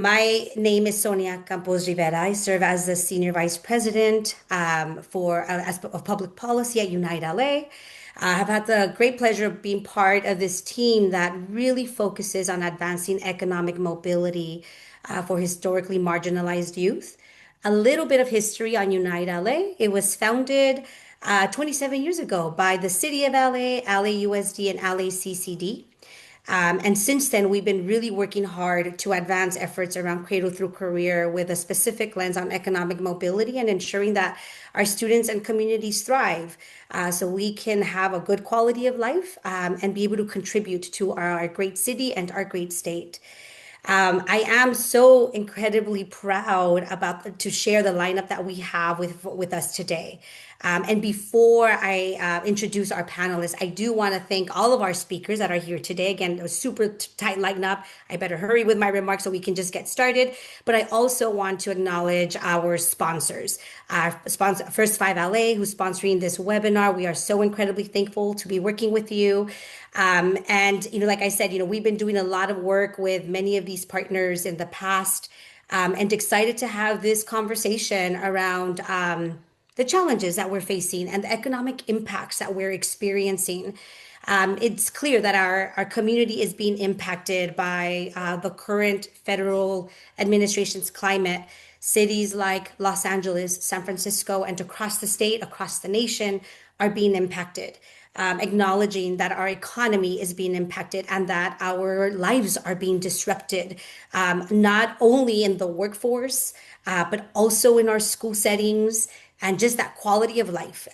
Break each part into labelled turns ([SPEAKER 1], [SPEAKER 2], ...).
[SPEAKER 1] My name is Sonia Campos Rivera. I serve as the Senior Vice President of Public Policy at Unite LA. I have had the great pleasure of being part of this team that really focuses on advancing economic mobility for historically marginalized youth. A little bit of history on Unite LA. It was founded 27 years ago by the City of LA, LAUSD, and LACCD. And since then, we've been really working hard to advance efforts around cradle through career with a specific lens on economic mobility and ensuring that our students and communities thrive so we can have a good quality of life and be able to contribute to our great city and our great state. I am so incredibly proud to share the lineup that we have with us today. And before I introduce our panelists, I do want to thank all of our speakers that are here today. Again, a super tight lineup. I better hurry with my remarks so we can just get started. But I also want to acknowledge our sponsors. Our sponsor, First Five LA, who's sponsoring this webinar. We are so incredibly thankful to be working with you. And, like I said, we've been doing a lot of work with many of these partners in the past, and excited to have this conversation around the challenges that we're facing and the economic impacts that we're experiencing. It's clear that our community is being impacted by the current federal administration's climate. Cities like Los Angeles, San Francisco, and across the state, across the nation are being impacted. Acknowledging that our economy is being impacted and that our lives are being disrupted, not only in the workforce, but also in our school settings and just that quality of life.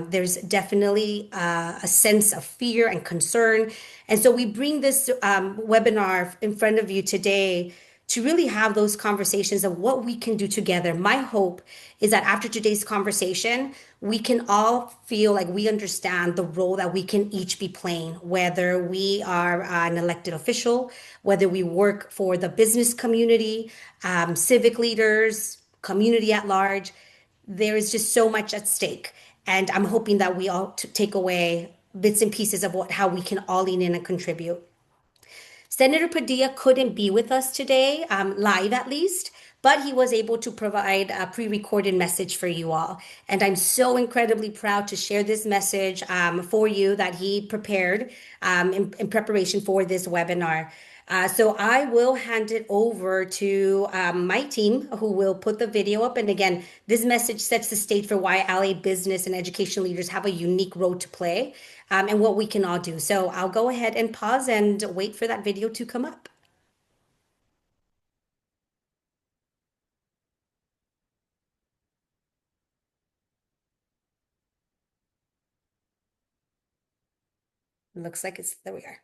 [SPEAKER 1] There's definitely a sense of fear and concern. And so we bring this webinar in front of you today to really have those conversations of what we can do together. My hope is that after today's conversation, we can all feel like we understand the role that we can each be playing, whether we are an elected official, whether we work for the business community, civic leaders, community at large. There is just so much at stake. And I'm hoping that we all take away bits and pieces of how we can all lean in and contribute. Senator Padilla couldn't be with us today, live at least, but he was able to provide a pre-recorded message for you all. And I'm so incredibly proud to share this message for you that he prepared in preparation for this webinar. So I will hand it over to my team who will put the video up. And again, this message sets the stage for why LA business and education leaders have a unique role to play and what we can all do. So I'll go ahead and pause and wait for that video to come up. Looks like there we are.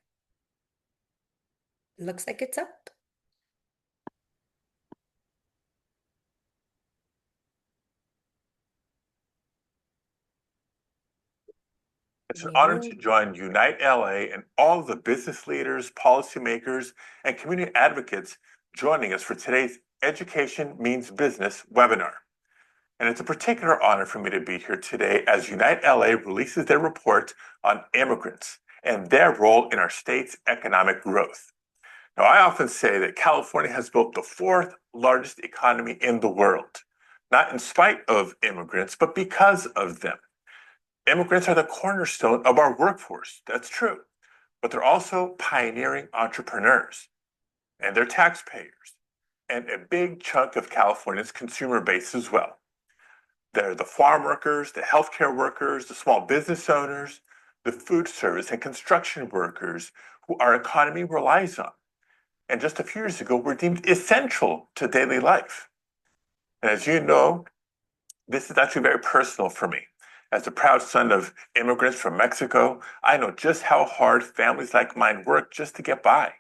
[SPEAKER 1] Looks like it's up.
[SPEAKER 2] It's an honor to join Unite LA and all of the business leaders, policymakers, and community advocates joining us for today's Education Means Business webinar. And it's a particular honor for me to be here today as Unite LA releases their report on immigrants and their role in our state's economic growth. Now, I often say that California has built the fourth largest economy in the world, not in spite of immigrants, but because of them. Immigrants are the cornerstone of our workforce. That's true. But they're also pioneering entrepreneurs, and they're taxpayers, and a big chunk of California's consumer base as well. They're the farm workers, the healthcare workers, the small business owners, the food service and construction workers who our economy relies on. And just a few years ago, were deemed essential to daily life. And as you know, this is actually very personal for me. As a proud son of immigrants from Mexico, I know just how hard families like mine work just to get by.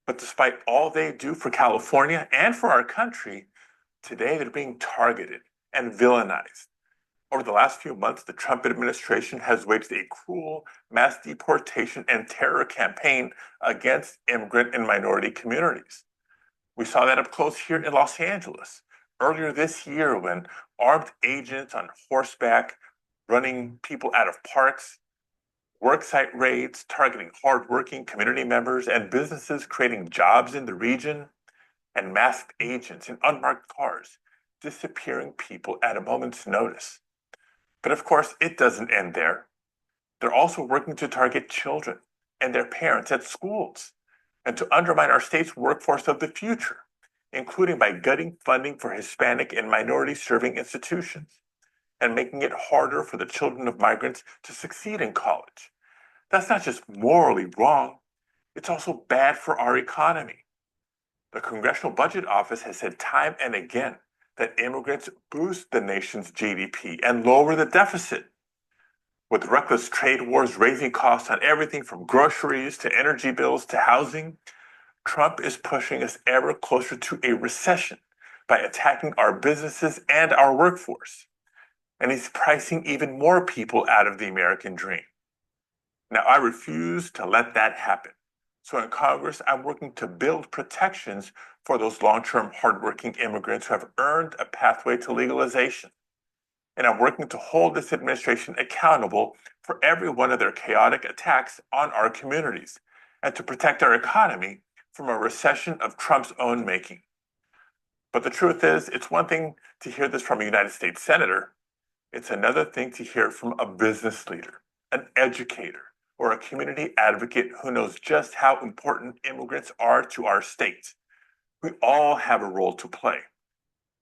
[SPEAKER 2] But despite all they do for California and for our country, today they're being targeted and villainized. Over the last few months, the Trump administration has waged a cruel mass deportation and terror campaign against immigrant and minority communities. We saw that up close here in Los Angeles earlier this year when armed agents on horseback running people out of parks, worksite raids targeting hardworking community members and businesses creating jobs in the region, and masked agents in unmarked cars, disappearing people at a moment's notice. But of course, it doesn't end there. They're also working to target children and their parents at schools and to undermine our state's workforce of the future, including by gutting funding for Hispanic and minority-serving institutions and making it harder for the children of migrants to succeed in college. That's not just morally wrong, it's also bad for our economy. The Congressional Budget Office has said time and again that immigrants boost the nation's GDP and lower the deficit. With reckless trade wars raising costs on everything from groceries to energy bills to housing, Trump is pushing us ever closer to a recession by attacking our businesses and our workforce. And he's pricing even more people out of the American dream. Now, I refuse to let that happen. So in Congress, I'm working to build protections for those long-term hardworking immigrants who have earned a pathway to legalization. And I'm working to hold this administration accountable for every one of their chaotic attacks on our communities and to protect our economy from a recession of Trump's own making. But the truth is, it's one thing to hear this from a United States senator. It's another thing to hear it from a business leader, an educator, or a community advocate who knows just how important immigrants are to our state. We all have a role to play.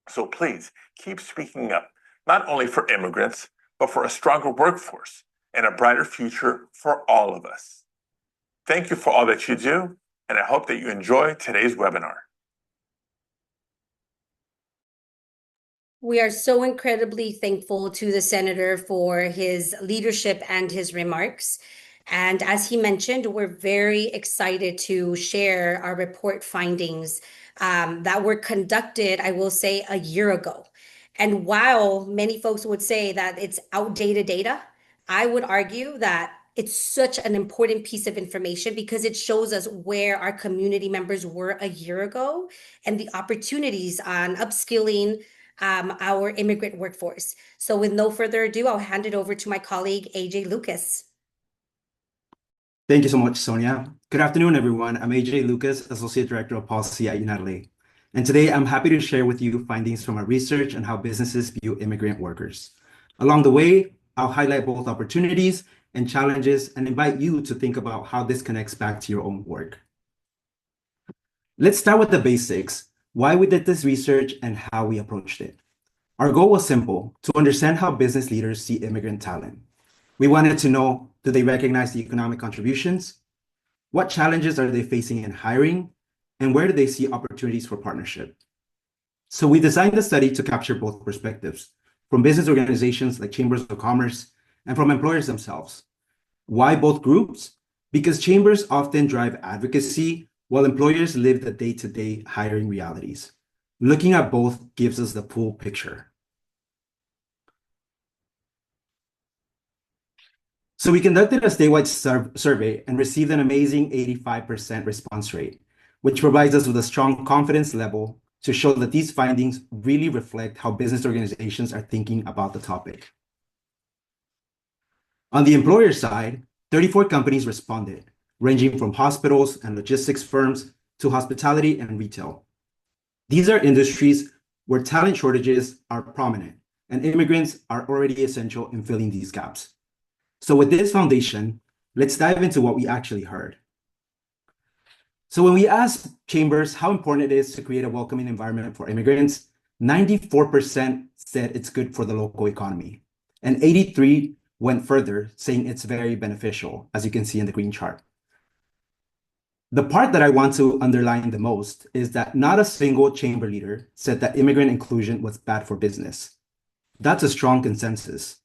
[SPEAKER 2] So please keep speaking up, not only for immigrants, but for a stronger workforce and a brighter future for all of us. Thank you for all that you do, and I hope that you enjoy today's webinar.
[SPEAKER 1] We are so incredibly thankful to the senator for his leadership and his remarks. And as he mentioned, we're very excited to share our report findings that were conducted, I will say, a year ago. And while many folks would say that it's outdated data, I would argue that it's such an important piece of information because it shows us where our community members were a year ago and the opportunities on upskilling our immigrant workforce. So with no further ado, I'll hand it over to my colleague, AJ Lucas.
[SPEAKER 3] Thank you so much, Sonia. Good afternoon, everyone. I'm AJ Lucas, Associate Director of Policy at United LA. And today I'm happy to share with you findings from our research on how businesses view immigrant workers. Along the way, I'll highlight both opportunities and challenges and invite you to think about how this connects back to your own work. Let's start with the basics, why we did this research and how we approached it. Our goal was simple, to understand how business leaders see immigrant talent. We wanted to know, do they recognize the economic contributions? What challenges are they facing in hiring? And where do they see opportunities for partnership? So we designed the study to capture both perspectives, from business organizations like chambers of commerce and from employers themselves. Why both groups? Because chambers often drive advocacy while employers live the day-to-day hiring realities. Looking at both gives us the full picture. So we conducted a statewide survey and received an amazing 85% response rate, which provides us with a strong confidence level to show that these findings really reflect how business organizations are thinking about the topic. On the employer side, 34 companies responded, ranging from hospitals and logistics firms to hospitality and retail. These are industries where talent shortages are prominent, and immigrants are already essential in filling these gaps. So with this foundation, let's dive into what we actually heard. So when we asked chambers how important it is to create a welcoming environment for immigrants, 94% said it's good for the local economy, and 83% went further, saying it's very beneficial, as you can see in the green chart. The part that I want to underline the most is that not a single chamber leader said that immigrant inclusion was bad for business. That's a strong consensus.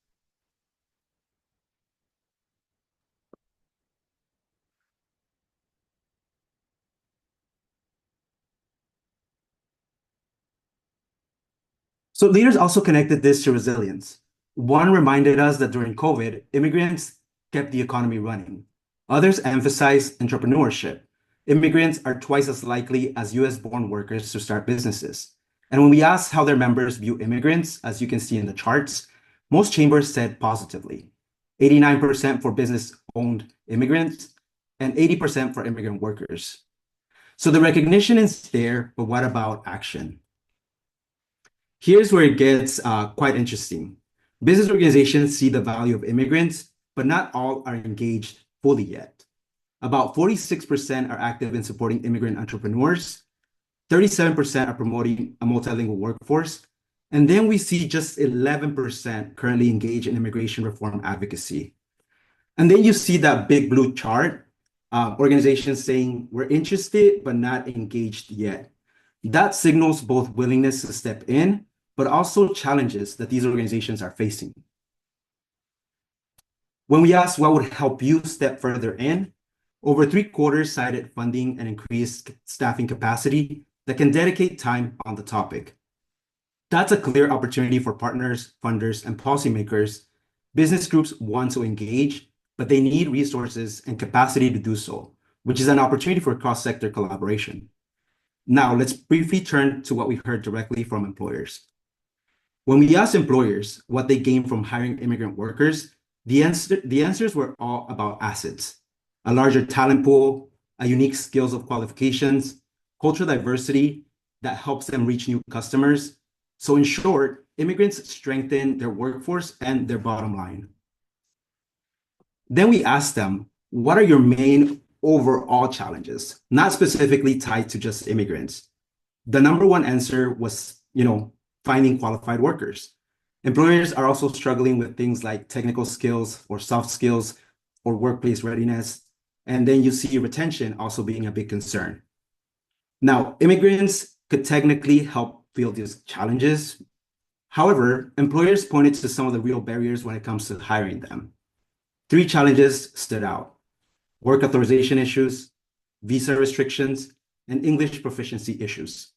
[SPEAKER 3] So leaders also connected this to resilience. One reminded us that during COVID, immigrants kept the economy running. Others emphasized entrepreneurship. Immigrants are twice as likely as US-born workers to start businesses. And when we asked how their members view immigrants, as you can see in the charts, most chambers said positively. 89% for business-owned immigrants and 80% for immigrant workers. So the recognition is there, but what about action? Here's where it gets quite interesting. Business organizations see the value of immigrants, but not all are engaged fully yet. About 46% are active in supporting immigrant entrepreneurs, 37% are promoting a multilingual workforce, and then we see just 11% currently engaged in immigration reform advocacy. And then you see that big blue chart, organizations saying we're interested but not engaged yet. That signals both willingness to step in, but also challenges that these organizations are facing. When we asked what would help you step further in, over 3/4 cited funding and increased staffing capacity that can dedicate time on the topic. That's a clear opportunity for partners, funders, and policymakers. Business groups want to engage, but they need resources and capacity to do so, which is an opportunity for cross-sector collaboration. Now, let's briefly turn to what we heard directly from employers. When we asked employers what they gain from hiring immigrant workers, the answers were all about assets: a larger talent pool, a unique skills of qualifications, cultural diversity that helps them reach new customers. So in short, immigrants strengthen their workforce and their bottom line. Then we asked them, what are your main overall challenges, not specifically tied to just immigrants? The number one answer was, finding qualified workers. Employers are also struggling with things like technical skills or soft skills or workplace readiness. And then you see retention also being a big concern. Now, immigrants could technically help fill these challenges. However, employers pointed to some of the real barriers when it comes to hiring them. 3 challenges stood out: work authorization issues, visa restrictions, and English proficiency issues.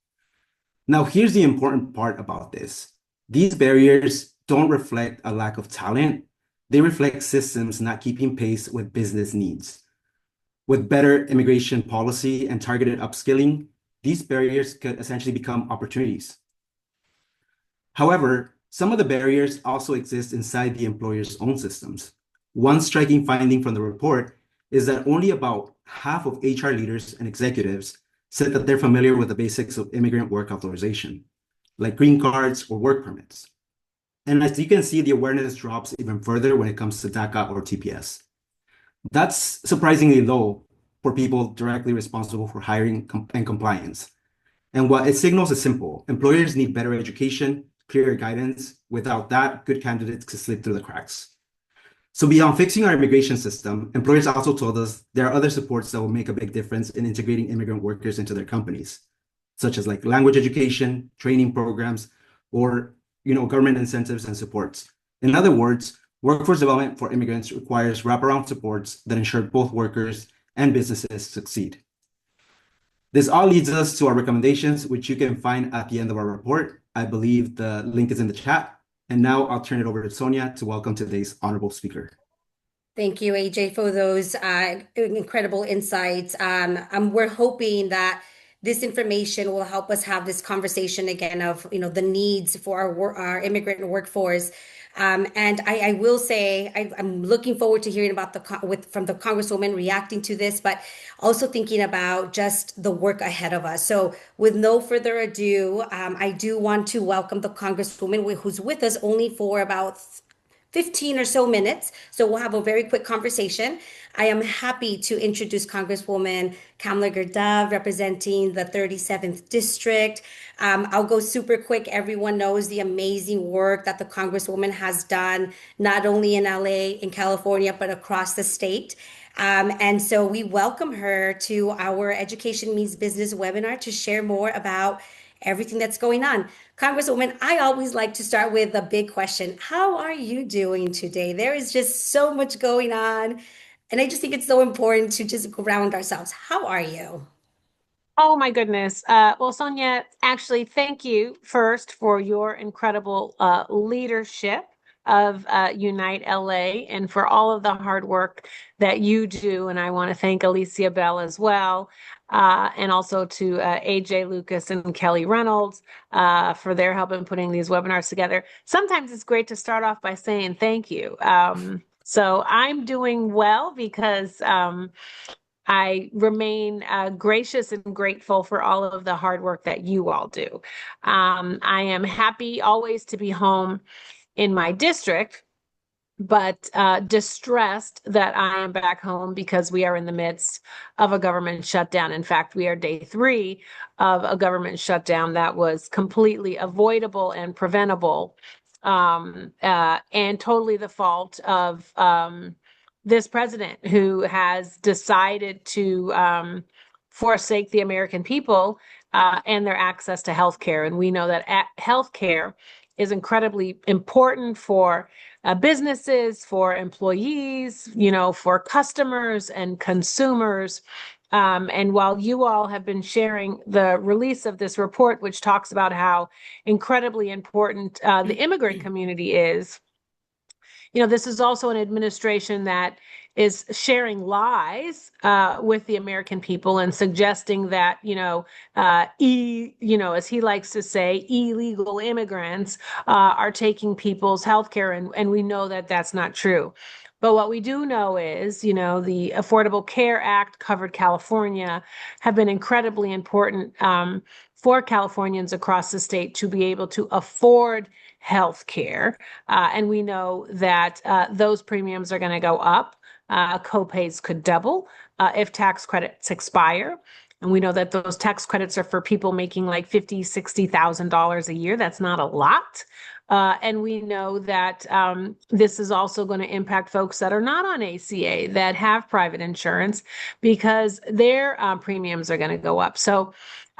[SPEAKER 3] Now, here's the important part about this. These barriers don't reflect a lack of talent. They reflect systems not keeping pace with business needs. With better immigration policy and targeted upskilling, these barriers could essentially become opportunities. However, some of the barriers also exist inside the employer's own systems. One striking finding from the report is that only about half of HR leaders and executives said that they're familiar with the basics of immigrant work authorization, like green cards or work permits. And as you can see, the awareness drops even further when it comes to DACA or TPS. That's surprisingly low for people directly responsible for hiring and compliance. And what it signals is simple: employers need better education, clearer guidance. Without that, good candidates could slip through the cracks. So beyond fixing our immigration system, employers also told us there are other supports that will make a big difference in integrating immigrant workers into their companies, such as like language education, training programs, or government incentives and supports. In other words, workforce development for immigrants requires wraparound supports that ensure both workers and businesses succeed. This all leads us to our recommendations, which you can find at the end of our report. I believe the link is in the chat. And now I'll turn it over to Sonia to welcome today's honorable speaker.
[SPEAKER 1] Thank you, AJ, for those incredible insights. We're hoping that this information will help us have this conversation again of the needs for our immigrant workforce. And I will say I'm looking forward to hearing about from the Congresswoman reacting to this, but also thinking about just the work ahead of us. So with no further ado, I do want to welcome the Congresswoman who's with us only for about 15 or so minutes. So we'll have a very quick conversation. I am happy to introduce Congresswoman Kamlager-Dove, representing the 37th District. I'll go super quick. Everyone knows the amazing work that the Congresswoman has done, not only in LA, in California, but across the state. And so we welcome her to our Education Means Business webinar to share more about everything that's going on. Congresswoman, I always like to start with a big question. How are you doing today? There is just so much going on. And I just think it's so important to just ground ourselves. How are you?
[SPEAKER 4] Oh my goodness. Well, Sonia, actually, thank you first for your incredible leadership of Unite LA and for all of the hard work that you do. And I want to thank Alicia Bell as well. And also to AJ Lucas and Kelly Reynolds for their help in putting these webinars together. Sometimes it's great to start off by saying thank you. So I'm doing well because I remain gracious and grateful for all of the hard work that you all do. I am happy always to be home in my district, but distressed that I am back home because we are in the midst of a government shutdown. In fact, we are day 3 of a government shutdown that was completely avoidable and preventable, and totally the fault of this president who has decided to forsake the American people and their access to health care. And we know that health care is incredibly important for businesses, for employees, for customers and consumers. And while you all have been sharing the release of this report, which talks about how incredibly important the immigrant community is, this is also an administration that is sharing lies with the American people and suggesting that, as he likes to say, illegal immigrants are taking people's health care. And we know that that's not true. But what we do know is, the Affordable Care Act covered California, have been incredibly important for Californians across the state to be able to afford health care. And we know that those premiums are going to go up. Copays could double if tax credits expire. And we know that those tax credits are for people making like $50,000, $60,000 a year. That's not a lot. And we know that this is also going to impact folks that are not on ACA, that have private insurance, because their premiums are going to go up. So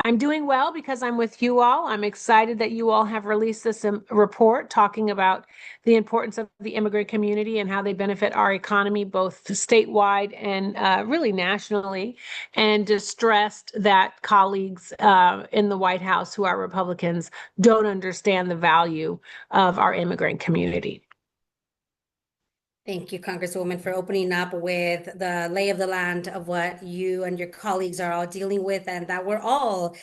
[SPEAKER 4] I'm doing well because I'm with you all. I'm excited that you all have released this report talking about the importance of the immigrant community and how they benefit our economy, both statewide and really nationally, and distressed that colleagues in the White House who are Republicans don't understand the value of our immigrant community.
[SPEAKER 1] Thank you, Congresswoman, for opening up with the lay of the land of what you and your colleagues are all dealing with, and that we're all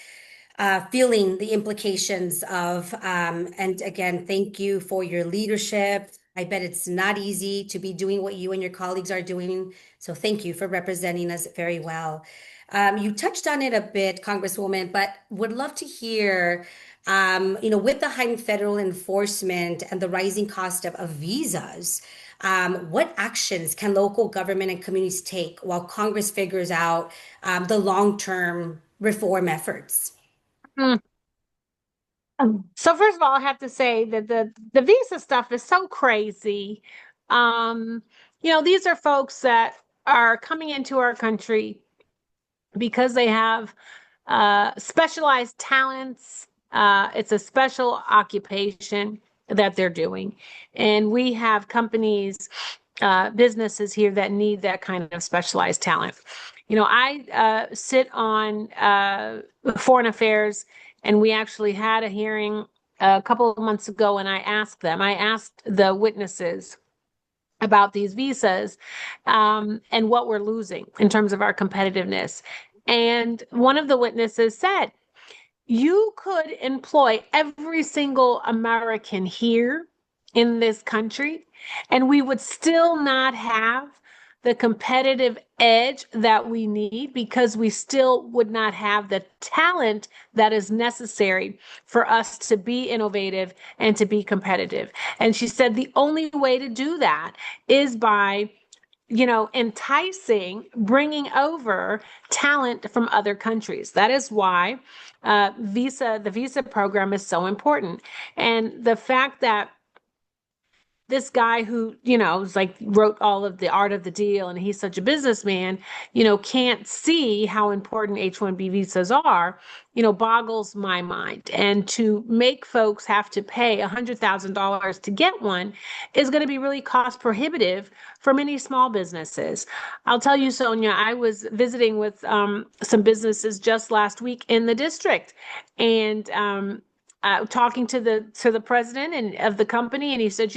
[SPEAKER 1] feeling the implications of. And again, thank you for your leadership. I bet it's not easy to be doing what you and your colleagues are doing. So thank you for representing us very well. You touched on it a bit, Congresswoman, but would love to hear, with the heightened federal enforcement and the rising cost of visas, what actions can local government and communities take while Congress figures out the long-term reform efforts?
[SPEAKER 4] Mm. So first of all, I have to say that the visa stuff is so crazy. These are folks that are coming into our country because they have specialized talents. It's a special occupation that they're doing. And we have companies, businesses here that need that kind of specialized talent. I sit on foreign affairs, and we actually had a hearing a couple of months ago, and I asked the witnesses about these visas and what we're losing in terms of our competitiveness. And one of the witnesses said, you could employ every single American here in this country, and we would still not have the competitive edge that we need, because we still would not have the talent that is necessary for us to be innovative and to be competitive. And she said the only way to do that is by enticing, bringing over talent from other countries. That is why the visa program is so important. And the fact that this guy who, is like wrote all of the art of the deal, and he's such a businessman, can't see how important H-1B visas are, boggles my mind. And to make folks have to pay $100,000 to get one is going to be really cost prohibitive for many small businesses. I'll tell you, Sonia, I was visiting with some businesses just last week in the district, and talking to the president and of the company, and he said,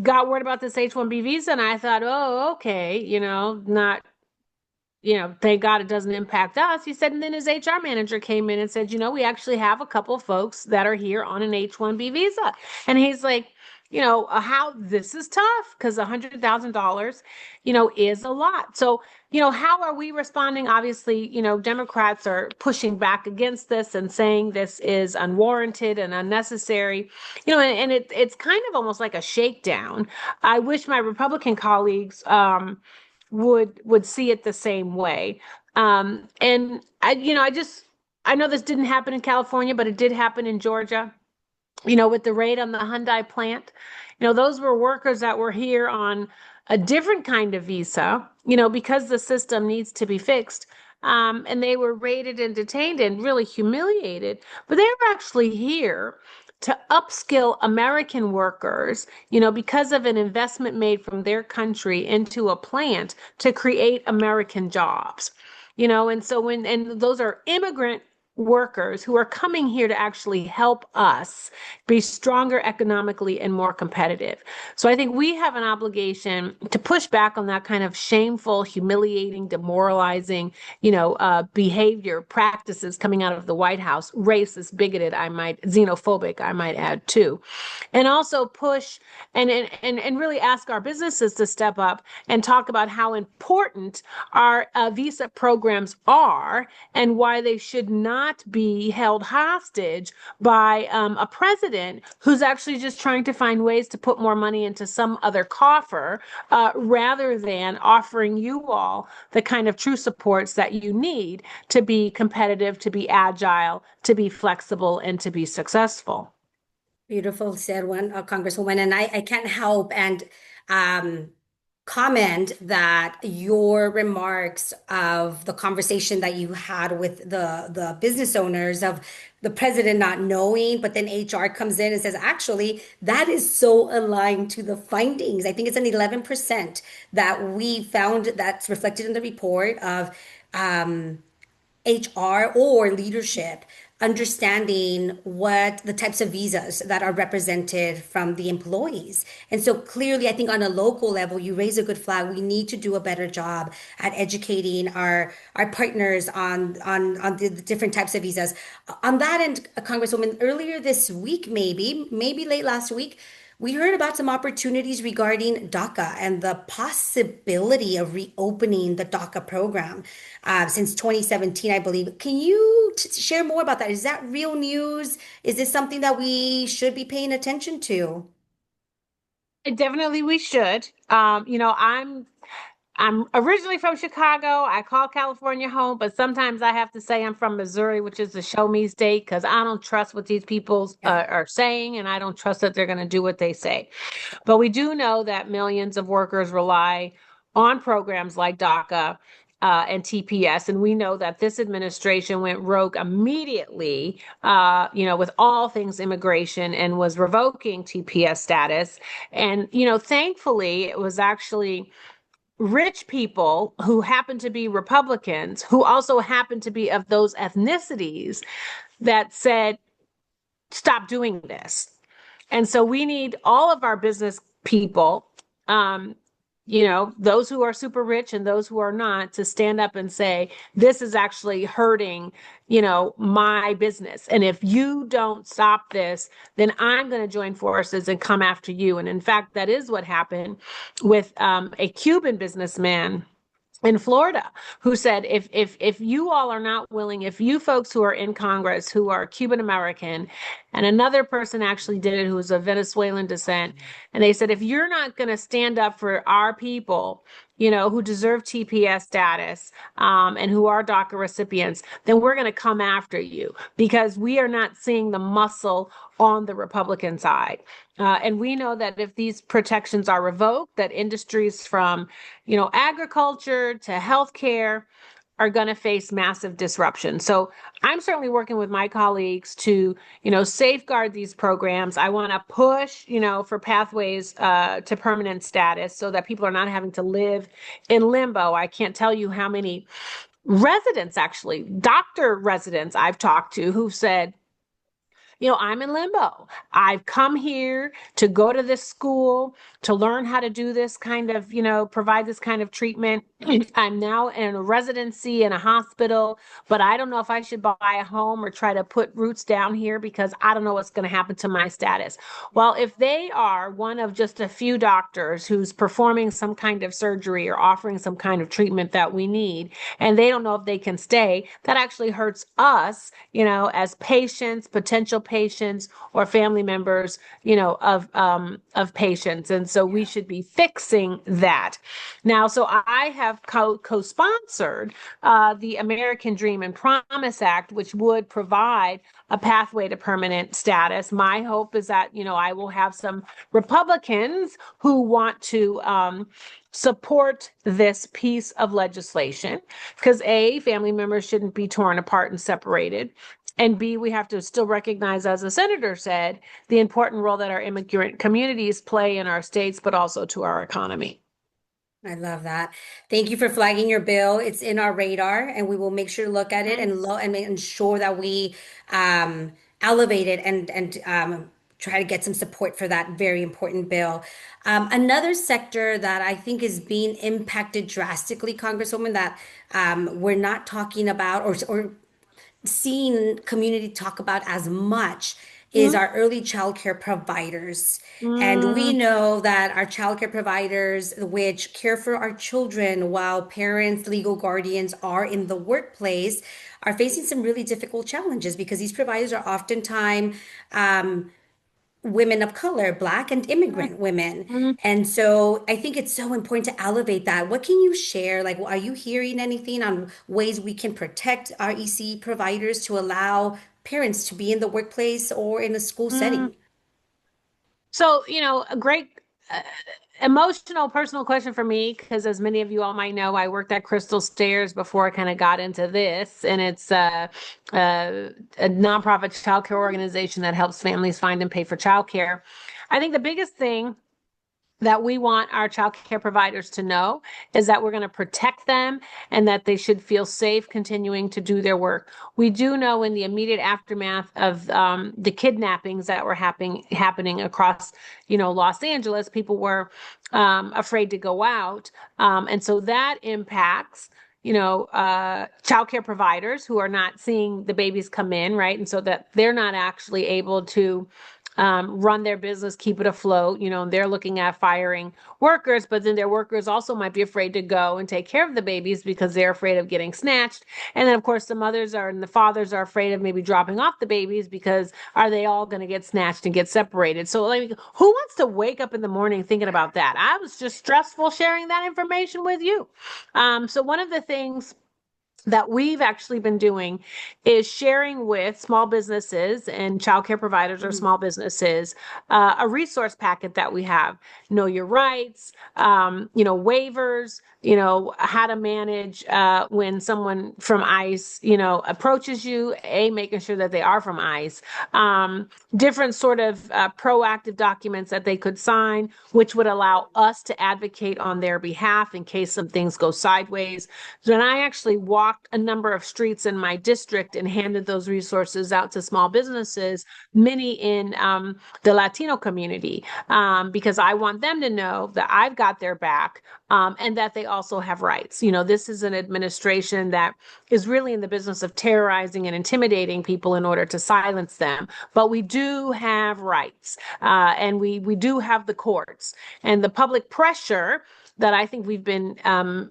[SPEAKER 4] got word about this H-1B visa, and I thought, oh, okay, not, thank God it doesn't impact us. He said, and then his HR manager came in and said, we actually have a couple of folks that are here on an H-1B visa, and he's like, how this is tough, because $100,000, is a lot. So, how are we responding? Obviously, Democrats are pushing back against this and saying this is unwarranted and unnecessary, and it's kind of almost like a shakedown. I wish my Republican colleagues would see it the same way. And I know this didn't happen in California, but it did happen in Georgia, with the raid on the Hyundai plant. Those were workers that were here on a different kind of visa, because the system needs to be fixed. And they were raided and detained and really humiliated. But they were actually here to upskill American workers, because of an investment made from their country into a plant to create American jobs. And so and those are immigrant workers who are coming here to actually help us be stronger economically and more competitive. So I think we have an obligation to push back on that kind of shameful, humiliating, demoralizing, behavior, practices coming out of the White House, racist, bigoted, xenophobic, I might add too. And also push and really ask our businesses to step up and talk about how important our visa programs are and why they should not be held hostage by a president who's actually just trying to find ways to put more money into some other coffer, rather than offering you all the kind of true supports that you need to be competitive, to be agile, to be flexible, and to be successful.
[SPEAKER 1] Beautiful said one, Congresswoman. And I can't help and comment that your remarks of the conversation that you had with the business owners of the president not knowing, but then HR comes in and says, actually, that is so aligned to the findings. I think it's an 11% that we found that's reflected in the report of HR or leadership understanding what the types of visas that are represented from the employees. And so clearly, I think on a local level, you raise a good flag. We need to do a better job at educating our partners on the different types of visas. On that end, Congresswoman, earlier this week, maybe late last week, we heard about some opportunities regarding DACA and the possibility of reopening the DACA program since 2017, I believe. Can you share more about that? Is that real news? Is this something that we should be paying attention to?
[SPEAKER 4] Definitely, we should. I'm originally from Chicago. I call California home, but sometimes I have to say I'm from Missouri, which is the show me state, because I don't trust what these people
[SPEAKER 1] Yeah.
[SPEAKER 4] are saying, and I don't trust that they're going to do what they say. But we do know that millions of workers rely on programs like DACA and TPS, and we know that this administration went rogue immediately, with all things immigration and was revoking TPS status. And thankfully, it was actually rich people who happen to be Republicans, who also happen to be of those ethnicities, that said, stop doing this. And so we need all of our business people, those who are super rich and those who are not, to stand up and say, this is actually hurting, my business. And if you don't stop this, then I'm going to join forces and come after you. And in fact, that is what happened with a Cuban businessman in Florida, who said, if you all are not willing, if you folks who are in Congress who are Cuban American, and another person actually did it who was of Venezuelan descent, and they said, if you're not going to stand up for our people, who deserve TPS status, and who are DACA recipients, then we're going to come after you, because we are not seeing the muscle on the Republican side. And we know that if these protections are revoked, that industries from, agriculture to healthcare are going to face massive disruption. So I'm certainly working with my colleagues to, safeguard these programs. I want to push, for pathways to permanent status so that people are not having to live in limbo. I can't tell you how many residents, actually, doctor residents I've talked to who've said, I'm in limbo. I've come here to go to this school to learn how to do this kind of, provide this kind of treatment. I'm now in a residency in a hospital, but I don't know if I should buy a home or try to put roots down here because I don't know what's going to happen to my status. Well, if they are one of just a few doctors who's performing some kind of surgery or offering some kind of treatment that we need, and they don't know if they can stay, that actually hurts us, as patients, potential patients, or family members, of patients. And so we should be fixing that. Now, so I have co-sponsored the American Dream and Promise Act, which would provide a pathway to permanent status. My hope is that, I will have some Republicans who want to support this piece of legislation because A, family members shouldn't be torn apart and separated. And B, we have to still recognize, as the senator said, the important role that our immigrant communities play in our states, but also to our economy.
[SPEAKER 1] I love that. Thank you for flagging your bill. It's in our radar, and we will make sure to look at it and ensure that we elevate it and try to get some support for that very important bill. Another sector that I think is being impacted drastically, Congresswoman, that we're not talking about or seeing community talk about as much is our early childcare providers. And we know that our childcare providers, which care for our children while parents, legal guardians are in the workplace, are facing some really difficult challenges because these providers are oftentimes women of color, Black and immigrant women. And so I think it's so important to elevate that. What can you share? Like, are you hearing anything on ways we can protect our EC providers to allow parents to be in the workplace or in a school setting?
[SPEAKER 4] So, a great emotional, personal question for me, because as many of you all might know, I worked at Crystal Stairs before I kind of got into this, and it's a nonprofit childcare organization that helps families find and pay for childcare. I think the biggest thing that we want our child care providers to know is that we're going to protect them and that they should feel safe continuing to do their work. We do know in the immediate aftermath of the kidnappings that were happening across, Los Angeles, people were afraid to go out. And so that impacts childcare providers who are not seeing the babies come in, right? And so that they're not actually able to run their business, keep it afloat. They're looking at firing workers, but then their workers also might be afraid to go and take care of the babies because they're afraid of getting snatched. And then, of course, the mothers and the fathers are afraid of maybe dropping off the babies because are they all going to get snatched and get separated? So, who wants to wake up in the morning thinking about that? I was just stressful sharing that information with you. So one of the things that we've actually been doing is sharing with small businesses and childcare providers or small businesses a resource packet that we have. Know your rights, waivers, how to manage when someone from ICE, approaches you, making sure that they are from ICE, different sort of proactive documents that they could sign, which would allow us to advocate on their behalf in case some things go sideways. So when I actually walked a number of streets in my district and handed those resources out to small businesses, many in the Latino community, because I want them to know that I've got their back and that they also have rights. This is an administration that is really in the business of terrorizing and intimidating people in order to silence them. But we do have rights and we do have the courts, and the public pressure that I think we've been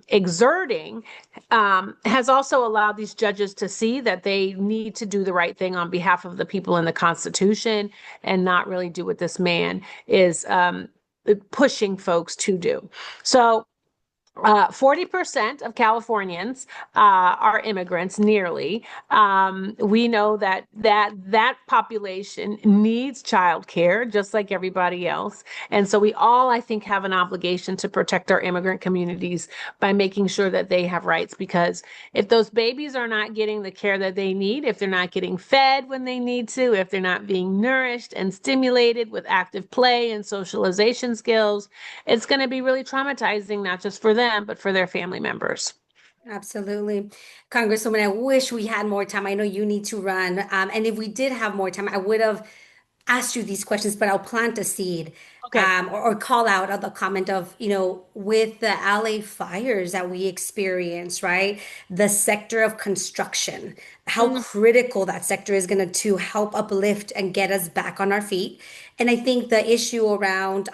[SPEAKER 4] exerting has also allowed these judges to see that they need to do the right thing on behalf of the people in the Constitution and not really do what this man is pushing folks to do. So 40% of Californians are immigrants, nearly. We know that population needs childcare, just like everybody else. And so we all, I think, have an obligation to protect our immigrant communities by making sure that they have rights. Because if those babies are not getting the care that they need, if they're not getting fed when they need to, if they're not being nourished and stimulated with active play and socialization skills, it's going to be really traumatizing, not just for them, but for their family members.
[SPEAKER 1] Absolutely. Congresswoman, I wish we had more time. I know you need to run. And if we did have more time, I would have asked you these questions, but I'll plant a seed
[SPEAKER 4] Okay.
[SPEAKER 1] or call out of the comment of, with the LA fires that we experienced, right? The sector of construction, how
[SPEAKER 4] Mm,
[SPEAKER 1] critical that sector is going to help uplift and get us back on our feet. And I think the issue around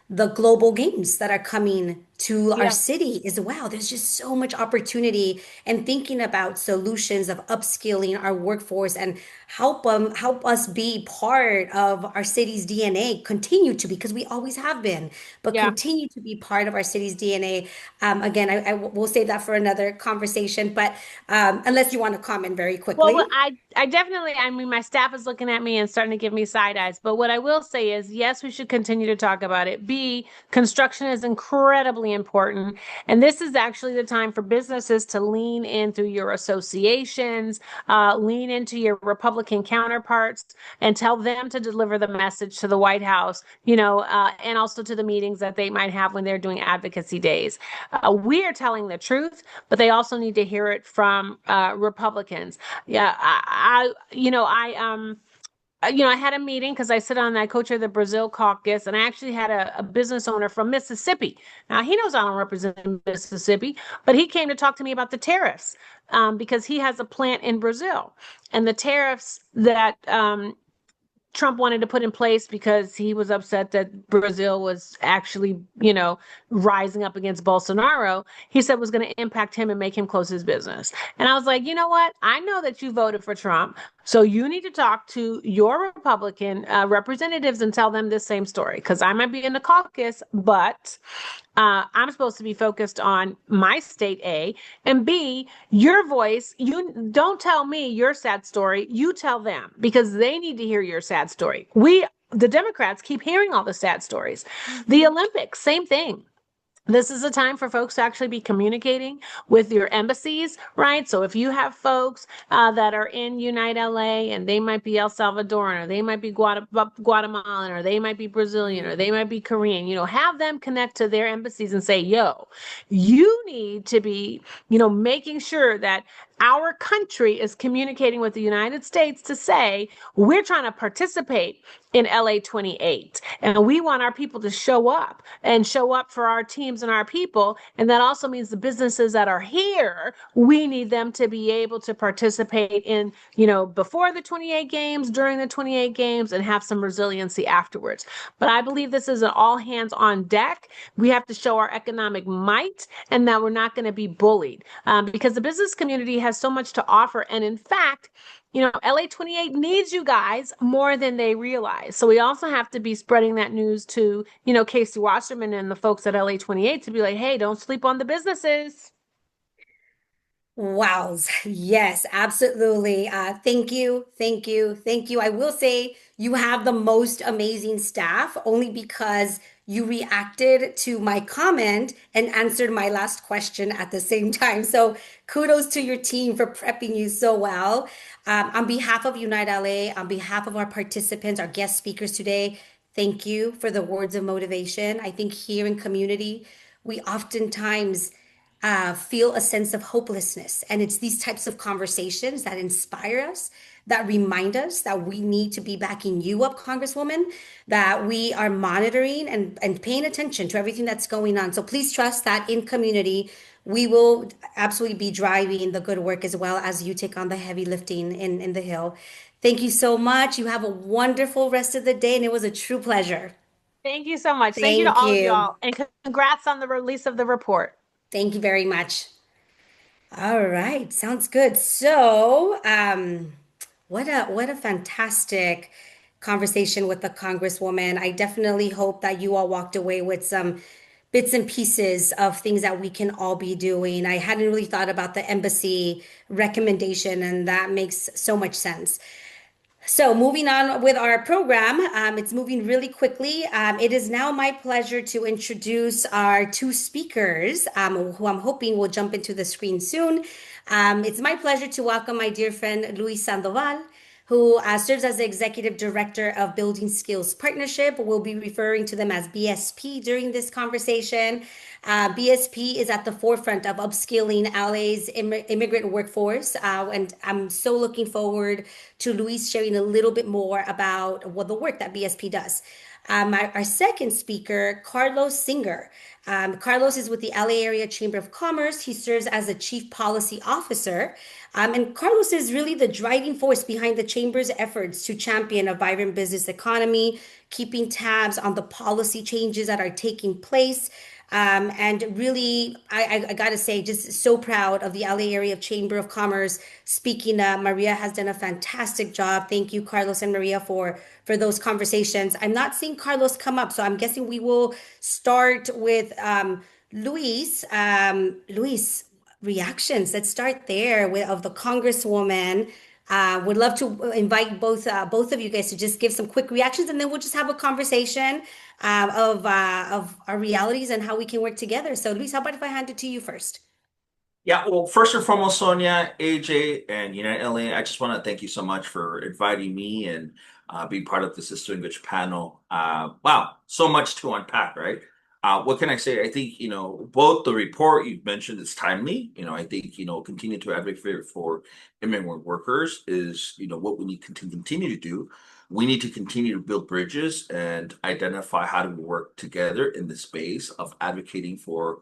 [SPEAKER 1] the global games that are coming to our
[SPEAKER 4] yeah,
[SPEAKER 1] city is wow, there's just so much opportunity and thinking about solutions of upskilling our workforce and help us be part of our city's DNA, continue to be, because we always have been, but
[SPEAKER 4] yeah.
[SPEAKER 1] continue to be part of our city's DNA. Again, I will save that for another conversation, but unless you want to comment very
[SPEAKER 4] Well,
[SPEAKER 1] quickly.
[SPEAKER 4] I definitely, I mean, my staff is looking at me and starting to give me side eyes. But what I will say is, yes, we should continue to talk about it. B, construction is incredibly important. And this is actually the time for businesses to lean in through your associations, lean into your Republican counterparts and tell them to deliver the message to the White House, and also to the meetings that they might have when they're doing advocacy days. We are telling the truth, but they also need to hear it from Republicans. Yeah, I had a meeting because I sit on, I co-chair the Brazil caucus, and I actually had a business owner from Mississippi. Now he knows I don't represent Mississippi, but he came to talk to me about the tariffs because he has a plant in Brazil, and the tariffs that Trump wanted to put in place because he was upset that Brazil was actually, rising up against Bolsonaro, he said was going to impact him and make him close his business. And I was like, you know what? I know that you voted for Trump. So you need to talk to your Republican representatives and tell them this same story because I might be in the caucus, but I'm supposed to be focused on my state A and B, your voice. You don't tell me your sad story. You tell them because they need to hear your sad story. The Democrats, keep hearing all the sad stories. The Olympics, same thing. This is a time for folks to actually be communicating with your embassies, right? So if you have folks that are in Unite LA and they might be El Salvadoran or they might be Guatemalan or they might be Brazilian or they might be Korean, have them connect to their embassies and say, yo, you need to be, making sure that our country is communicating with the United States to say, we're trying to participate in LA 28. And we want our people to show up and show up for our teams and our people. And that also means the businesses that are here, we need them to be able to participate in, before the 28 games, during the 28 games, and have some resiliency afterwards. But I believe this is an all hands on deck. We have to show our economic might and that we're not going to be bullied because the business community has so much to offer. And in fact, LA 28 needs you guys more than they realize. So we also have to be spreading that news to, Casey Wasserman and the folks at LA 28 to be like, hey, don't sleep on the businesses.
[SPEAKER 1] Wow. Yes, absolutely. Thank you. Thank you. Thank you. I will say you have the most amazing staff only because you reacted to my comment and answered my last question at the same time. So kudos to your team for prepping you so well. On behalf of Unite LA, on behalf of our participants, our guest speakers today, thank you for the words of motivation. I think here in community, we oftentimes feel a sense of hopelessness. And it's these types of conversations that inspire us, that remind us that we need to be backing you up, Congresswoman, that we are monitoring and paying attention to everything that's going on. So please trust that in community, we will absolutely be driving the good work as well as you take on the heavy lifting in the Hill. Thank you so much. You have a wonderful rest of the day, and it was a true pleasure.
[SPEAKER 4] Thank you so much. Thank you to
[SPEAKER 1] Thank
[SPEAKER 4] all of
[SPEAKER 1] you.
[SPEAKER 4] y'all. And congrats on the release of the report.
[SPEAKER 1] Thank you very much. All right, sounds good. So, what a fantastic conversation with the Congresswoman. I definitely hope that you all walked away with some bits and pieces of things that we can all be doing. I hadn't really thought about the embassy recommendation, and that makes so much sense. So, moving on with our program, it's moving really quickly. It is now my pleasure to introduce our two speakers, who I'm hoping will jump into the screen soon. It's my pleasure to welcome my dear friend Luis Sandoval. who serves as the Executive Director of Building Skills Partnership. We'll be referring to them as BSP during this conversation. BSP is at the forefront of upskilling LA's immigrant workforce, and I'm so looking forward to Luis sharing a little bit more about what the work that BSP does. Our second speaker, Carlos Singer. Carlos is with the LA Area Chamber of Commerce. He serves as a Chief Policy Officer. And Carlos is really the driving force behind the Chamber's efforts to champion a vibrant business economy, keeping tabs on the policy changes that are taking place. And really, I gotta say, just so proud of the LA Area Chamber of Commerce. Speaking, Maria has done a fantastic job. Thank you, Carlos and Maria, for those conversations. I'm not seeing Carlos come up, so I'm guessing we will start with Luis. Luis, reactions. Let's start there with of the Congresswoman. Would love to invite both of you guys to just give some quick reactions, and then we'll just have a conversation of our realities and how we can work together. So, Luis, how about if I hand it to you first?
[SPEAKER 5] Yeah, well, first and foremost, Sonia, AJ, and United LA, I just want to thank you so much for inviting me and being part of the Sister English panel. Wow, so much to unpack, right? What can I say? I think, both the report you've mentioned is timely. I think, continue to advocate for immigrant workers is, what we need to continue to do. We need to continue to build bridges and identify how do we work together in the space of advocating for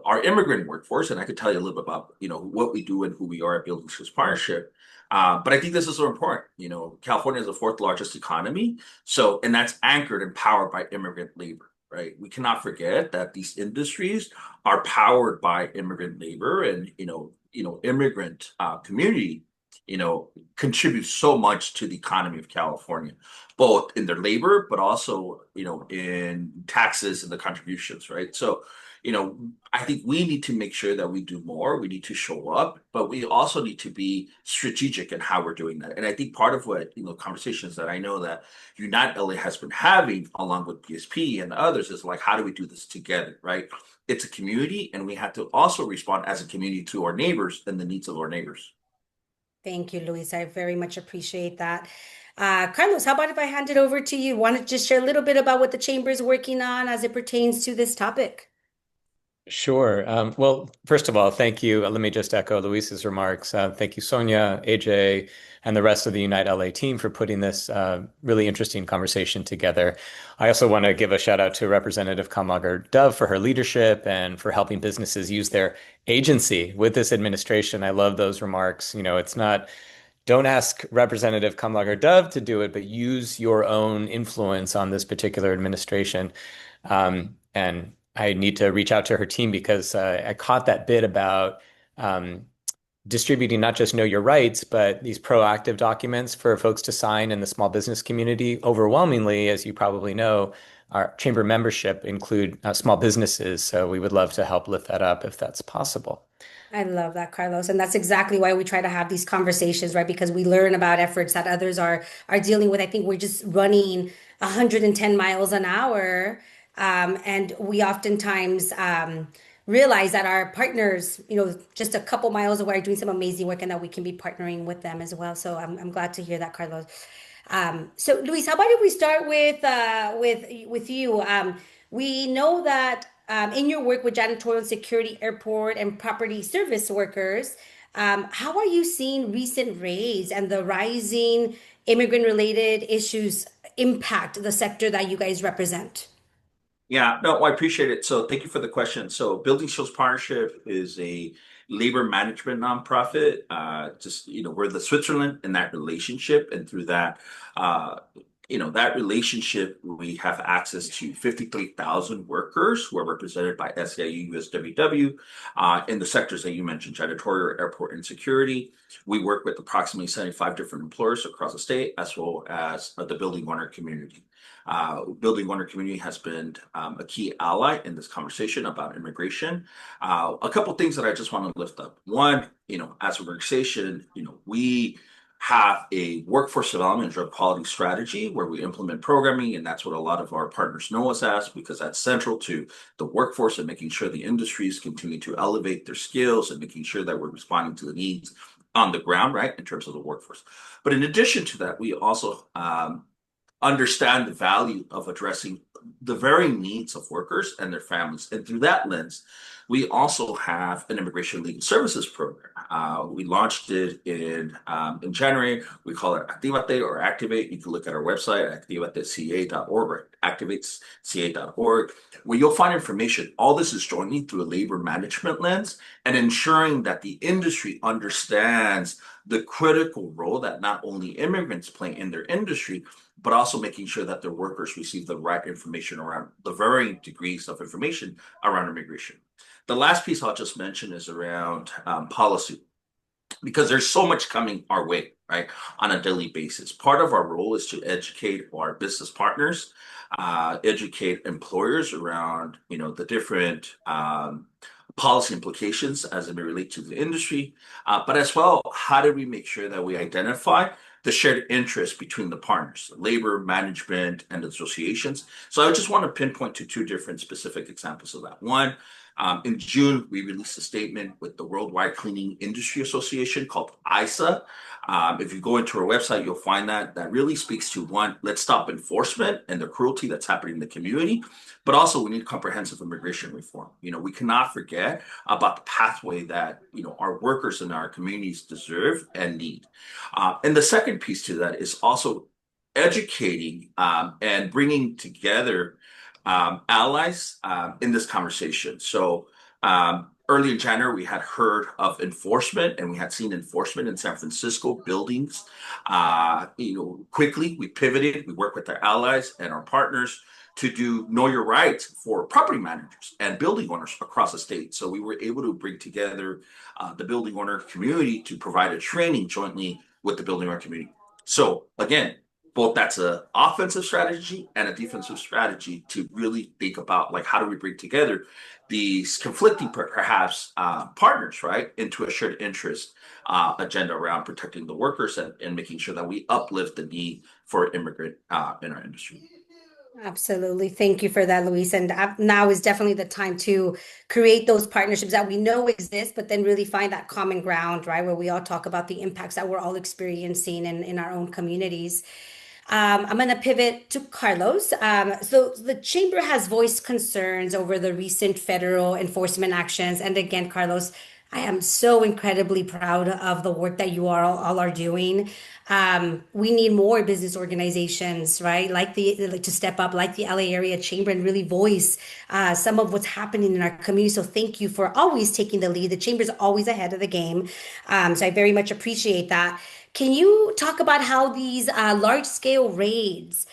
[SPEAKER 5] our immigrant workforce. And I could tell you a little bit about what we do and who we are at Building Skills Partnership. But I think this is so important. California is the fourth largest economy, and that's anchored and powered by immigrant labor. Right, we cannot forget that these industries are powered by immigrant labor, and immigrant community contributes so much to the economy of California, both in their labor, but also, in taxes and the contributions, right? So, I think we need to make sure that we do more. We need to show up, but we also need to be strategic in how we're doing that. And I think part of what, conversations that I know that Unite LA has been having along with PSP and others is like, how do we do this together, right? It's a community, and we have to also respond as a community to our neighbors and the needs of our neighbors.
[SPEAKER 1] Thank you, Luis. I very much appreciate that. Carlos, how about if I hand it over to you? Want to just share a little bit about what the chamber is working on as it pertains to this topic?
[SPEAKER 6] Sure. Well, first of all, thank you. Let me just echo Luis's remarks. Thank you, Sonia, AJ, and the rest of the Unite LA team for putting this really interesting conversation together. I also want to give a shout out to Representative Kamlager-Dove for her leadership and for helping businesses use their agency with this administration. I love those remarks. It's not, don't ask Representative Kamlager-Dove to do it, but use your own influence on this particular administration. And I need to reach out to her team because I caught that bit about distributing not just know your rights, but these proactive documents for folks to sign in the small business community. Overwhelmingly, as you probably know, our chamber membership include small businesses. So we would love to help lift that up if that's possible.
[SPEAKER 1] I love that, Carlos. And that's exactly why we try to have these conversations, right? Because we learn about efforts that others are dealing with. I think we're just running 110 miles an hour. And we oftentimes realize that our partners, just a couple miles away are doing some amazing work and that we can be partnering with them as well. So I'm glad to hear that, Carlos. So Luis, how about if we start with you? We know that in your work with janitorial security, airport, and property service workers, how are you seeing recent raids and the rising immigrant-related issues impact the sector that you guys represent?
[SPEAKER 5] Yeah, no, I appreciate it. So thank you for the question. So Building Skills Partnership is a labor management nonprofit. We're the Switzerland in that relationship. And through that, that relationship, we have access to 53,000 workers who are represented by SEIU, USWW, in the sectors that you mentioned, janitorial, airport, and security. We work with approximately 75 different employers across the state, as well as the Building Owner community. Building Owner community has been a key ally in this conversation about immigration. A couple things that I just want to lift up. One, as an organization, we have a workforce development and job quality strategy where we implement programming, and that's what a lot of our partners know us as, because that's central to the workforce and making sure the industries continue to elevate their skills and making sure that we're responding to the needs on the ground, right, in terms of the workforce. But in addition to that, we also understand the value of addressing the varying needs of workers and their families. And through that lens, we also have an immigration legal services program. We launched it in January. We call it Activate or Activate. You can look at our website, activateca.org or activatesca.org, where you'll find information. All this is jointly through a labor management lens and ensuring that the industry understands the critical role that not only immigrants play in their industry, but also making sure that their workers receive the right information around the varying degrees of information around immigration. The last piece I'll just mention is around policy, because there's so much coming our way, right, on a daily basis. Part of our role is to educate our business partners, educate employers around, the different policy implications as it may relate to the industry, but as well, how do we make sure that we identify the shared interest between the partners, labor, management, and associations. So I just want to pinpoint to two different specific examples of that. One, in June, we released a statement with the Worldwide Cleaning Industry Association called ISA. If you go into our website, you'll find that really speaks to one, let's stop enforcement and the cruelty that's happening in the community, but also we need comprehensive immigration reform. We cannot forget about the pathway that, our workers in our communities deserve and need. And the second piece to that is also educating and bringing together allies in this conversation. So early in January, we had heard of enforcement, and we had seen enforcement in San Francisco buildings. Quickly we pivoted. We worked with our allies and our partners to do know your rights for property managers and building owners across the state. So we were able to bring together the building owner community to provide a training jointly with the building owner community. So again, both that's an offensive strategy and a defensive strategy to really think about, like, how do we bring together these conflicting perhaps partners, right, into a shared interest agenda around protecting the workers and making sure that we uplift the need for immigrant in our industry.
[SPEAKER 1] Absolutely. Thank you for that, Luis. And now is definitely the time to create those partnerships that we know exist, but then really find that common ground, right? Where we all talk about the impacts that we're all experiencing in our own communities. I'm going to pivot to Carlos. So the chamber has voiced concerns over the recent federal enforcement actions. And again, Carlos, I am so incredibly proud of the work that you all are doing. We need more business organizations, right? Like to step up, like the LA Area Chamber, and really voice some of what's happening in our community. So thank you for always taking the lead. The chamber's always ahead of the game. So I very much appreciate that. Can you talk about how these large scale raids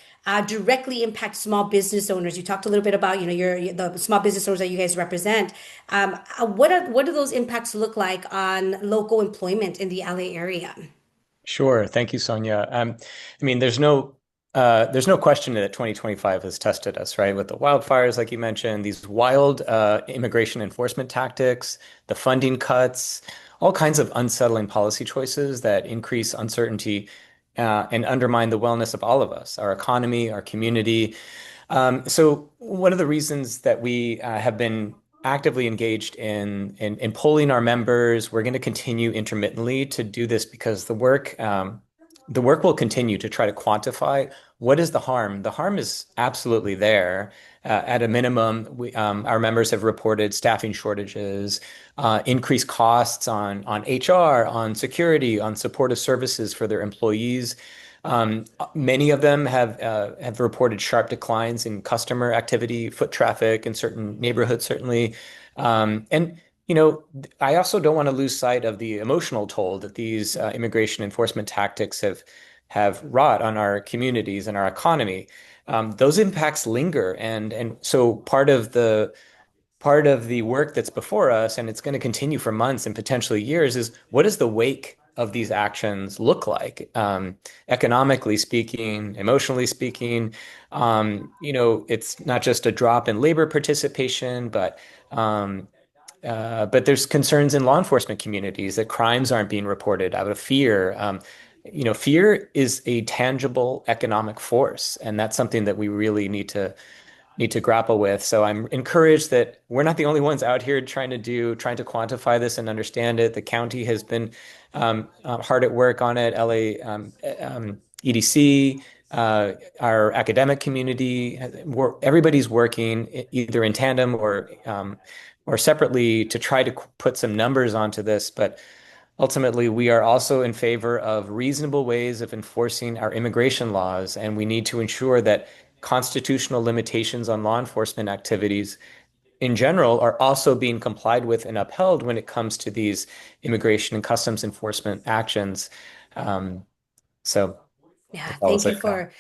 [SPEAKER 1] directly impact small business owners? You talked a little bit about, the small business owners that you guys represent. What do those impacts look like on local employment in the LA area?
[SPEAKER 6] Sure. Thank you, Sonia. There's no question that 2025 has tested us, right? With the wildfires, like you mentioned, these wild immigration enforcement tactics, the funding cuts, all kinds of unsettling policy choices that increase uncertainty and undermine the wellness of all of us, our economy, our community. So one of the reasons that we have been actively engaged in polling our members, we're going to continue intermittently to do this because the work will continue to try to quantify what is the harm. The harm is absolutely there. At a minimum, our members have reported staffing shortages, increased costs on HR, on security, on supportive services for their employees. Many of them have reported sharp declines in customer activity, foot traffic in certain neighborhoods, certainly. I also don't want to lose sight of the emotional toll that these immigration enforcement tactics have wrought on our communities and our economy. Those impacts linger, and so part of the work that's before us, and it's going to continue for months and potentially years, is what does the wake of these actions look like, economically speaking, emotionally speaking? It's not just a drop in labor participation, but there's concerns in law enforcement communities that crimes aren't being reported out of fear. Fear is a tangible economic force, and that's something that we really need to grapple with. So I'm encouraged that we're not the only ones out here trying to quantify this and understand it. The county has been hard at work on it. LA EDC, our academic community, everybody's working either in tandem or separately to try to put some numbers onto this. But ultimately, we are also in favor of reasonable ways of enforcing our immigration laws, and we need to ensure that constitutional limitations on law enforcement activities in general are also being complied with and upheld when it comes to these immigration and customs enforcement actions. So
[SPEAKER 1] Yeah,
[SPEAKER 6] that's all I'll say for now.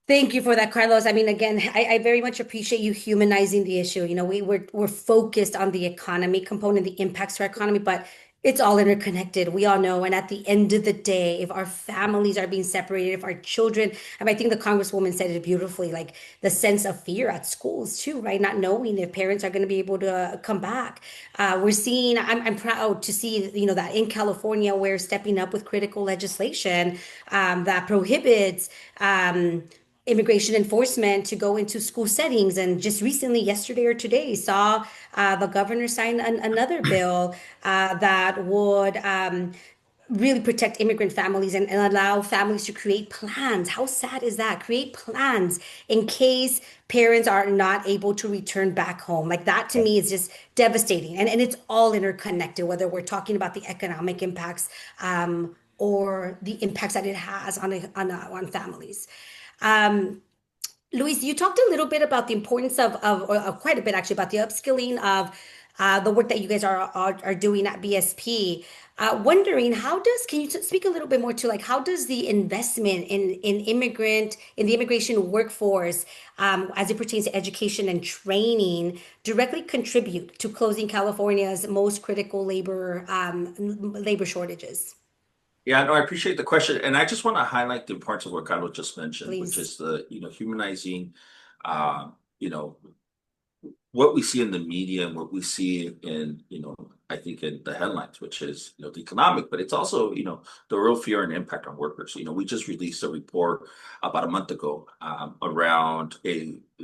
[SPEAKER 1] thank you for that, Carlos. I mean, again, I very much appreciate you humanizing the issue. You know, we're focused on the economy component, the impacts to our economy, but it's all interconnected. We all know. And at the end of the day, if our families are being separated, if our children, and I think the Congresswoman said it beautifully, like the sense of fear at schools too, right? Not knowing if parents are going to be able to come back. We're seeing, I'm proud to see, you know, that in California, we're stepping up with critical legislation that prohibits immigration enforcement to go into school settings. And just recently, yesterday or today, saw the governor sign another bill that would really protect immigrant families and allow families to create plans. How sad is that? Create plans in case parents are not able to return back home. Like that to me is just devastating. And it's all interconnected, whether we're talking about the economic impacts or the impacts that it has on families. Um, Luis, you talked a little bit about the importance or quite a bit actually, about the upskilling of the work that you guys are doing at BSP. Wondering can you speak a little bit more to like how does the investment in the immigration workforce as it pertains to education and training directly contribute to closing California's most critical labor shortages?
[SPEAKER 5] Yeah, no, I appreciate the question. And I just want to highlight the importance of what Carlos just mentioned, which
[SPEAKER 1] Please.
[SPEAKER 5] is the, humanizing, uh, you know, what we see in the media and what we see in, I think in the headlines, which is, the economic, but it's also, the real fear and impact on workers. We just released a report about a month ago around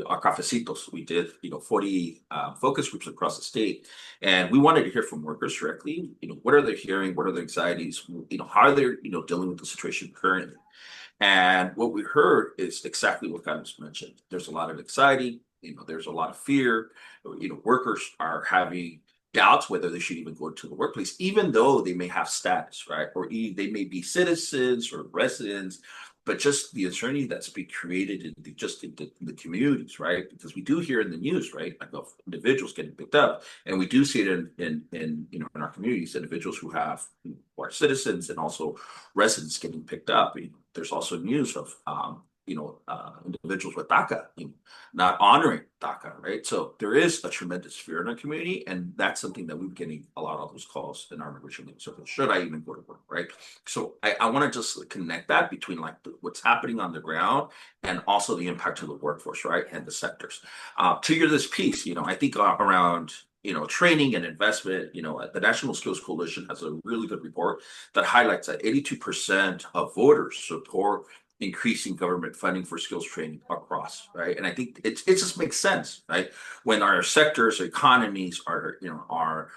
[SPEAKER 5] our cafecitos. We did, 40 focus groups across the state, and we wanted to hear from workers directly. What are they hearing? What are their anxieties? How are they, dealing with the situation currently? And what we heard is exactly what Carlos mentioned. There's a lot of anxiety, there's a lot of fear. Workers are having doubts whether they should even go to the workplace, even though they may have status, right? Or they may be citizens or residents, but just the uncertainty that's being created in the communities, right? Because we do hear in the news, right, like of individuals getting picked up, and we do see it in our communities, individuals who who are citizens and also residents getting picked up. There's also news of individuals with DACA, not honoring DACA, right? So there is a tremendous fear in our community, and that's something that we're getting a lot of those calls in our immigration circle. Should I even go to work, right? So I want to just connect that between like what's happening on the ground and also the impact to the workforce, right, and the sectors. To this piece, I think around training and investment, the National Skills Coalition has a really good report that highlights that 82% of voters support increasing government funding for skills training across, right? And I think it just makes sense, right? When our sectors, economies are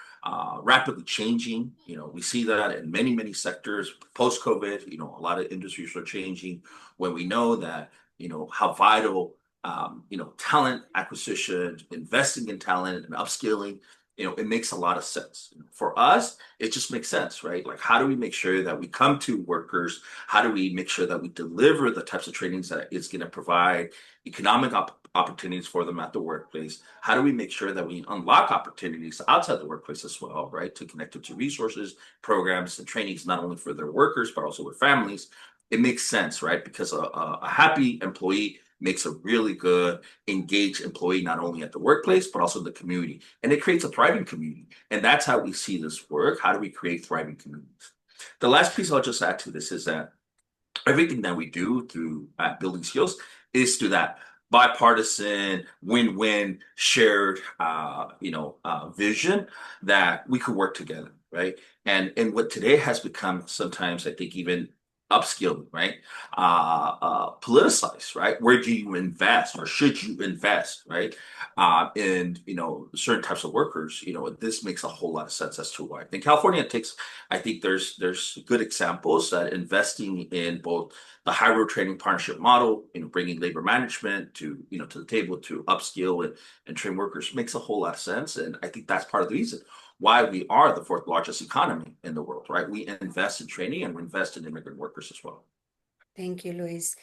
[SPEAKER 5] rapidly changing, we see that in many sectors post-COVID, a lot of industries are changing. When we know that, how vital, talent acquisition, investing in talent and upskilling, it makes a lot of sense. For us, it just makes sense, right? Like, how do we make sure that we come to workers? How do we make sure that we deliver the types of trainings that is going to provide economic opportunities for them at the workplace? How do we make sure that we unlock opportunities outside the workplace as well, right? To connect them to resources, programs, and trainings, not only for their workers, but also with families. It makes sense, right? Because a happy employee makes a really good, engaged employee, not only at the workplace, but also the community. And it creates a thriving community. And that's how we see this work. How do we create thriving communities? The last piece I'll just add to this is that everything that we do through building skills is through that bipartisan, win-win, shared, vision that we could work together, right? And what today has become sometimes, I think, even upskilling, right? politicized, right? Where do you invest, or should you invest, right? And certain types of workers, this makes a whole lot of sense as to why. I think California takes. I think there's good examples that investing in both the high road training partnership model, bringing labor management to the table to upskill and train workers makes a whole lot of sense. And I think that's part of the reason why we are the fourth largest economy in the world, right? We invest in training and we invest in immigrant workers as well.
[SPEAKER 1] Thank you, Luis.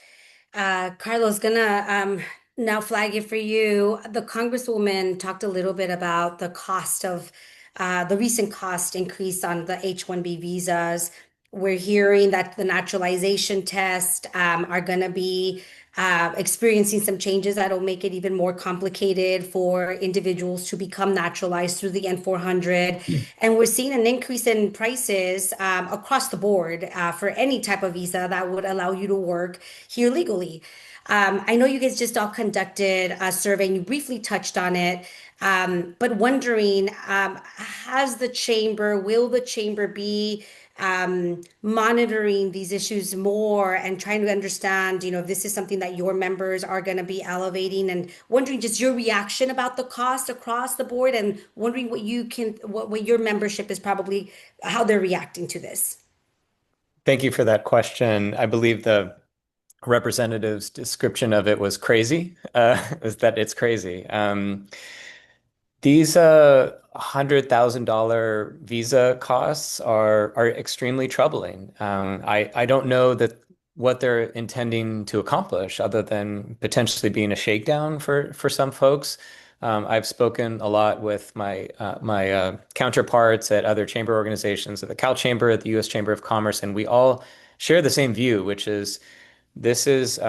[SPEAKER 1] Carlos, gonna now flag it for you. The Congresswoman talked a little bit about the cost of the recent cost increase on the H-1B visas. We're hearing that the naturalization tests are going to be experiencing some changes that'll make it even more complicated for individuals to become naturalized through the N-400. And we're seeing an increase in prices across the board for any type of visa that would allow you to work here legally. I know you guys just all conducted a survey and you briefly touched on it, but wondering, will the chamber be monitoring these issues more and trying to understand, if this is something that your members are going to be elevating, and wondering just your reaction about the cost across the board, and wondering what your membership is probably, how they're reacting to this.
[SPEAKER 6] Thank you for that question. I believe the representative's description of it was crazy, is that it's crazy. These $100,000 visa costs are extremely troubling. I don't know that what they're intending to accomplish other than potentially being a shakedown for some folks. I've spoken a lot with my counterparts at other chamber organizations, at the Cal Chamber, at the U.S. Chamber of Commerce, and we all share the same view, which is this is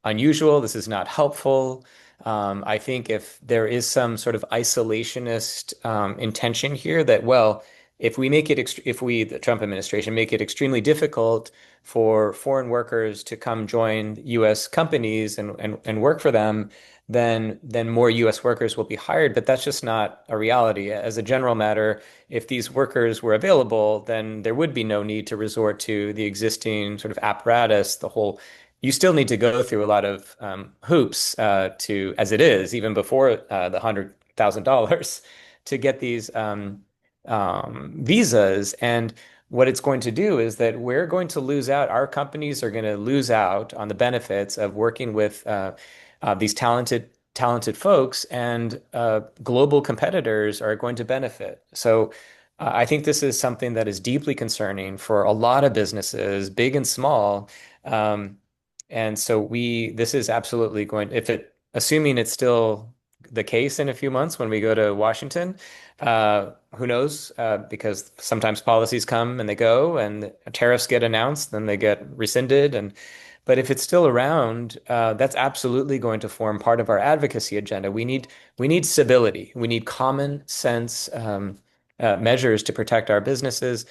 [SPEAKER 6] unusual. This is not helpful. I think if there is some sort of isolationist intention here that, well, if we, the Trump administration, make it extremely difficult for foreign workers to come join U.S. companies and work for them, then more U.S. workers will be hired. But that's just not a reality. As a general matter, if these workers were available, then there would be no need to resort to the existing sort of apparatus, you still need to go through a lot of hoops as it is, even before the $100,000 to get these visas. And what it's going to do is that we're going to lose out. Our companies are going to lose out on the benefits of working with these talented folks, and global competitors are going to benefit. So I think this is something that is deeply concerning for a lot of businesses, big and small. And so this is absolutely assuming it's still the case in a few months when we go to Washington, who knows? Because sometimes policies come and they go, and tariffs get announced, then they get rescinded. But if it's still around, that's absolutely going to form part of our advocacy agenda. We need civility. We need common sense measures to protect our businesses.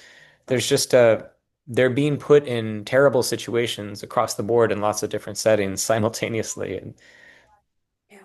[SPEAKER 6] They're being put in terrible situations across the board in lots of different settings simultaneously.
[SPEAKER 1] Yeah.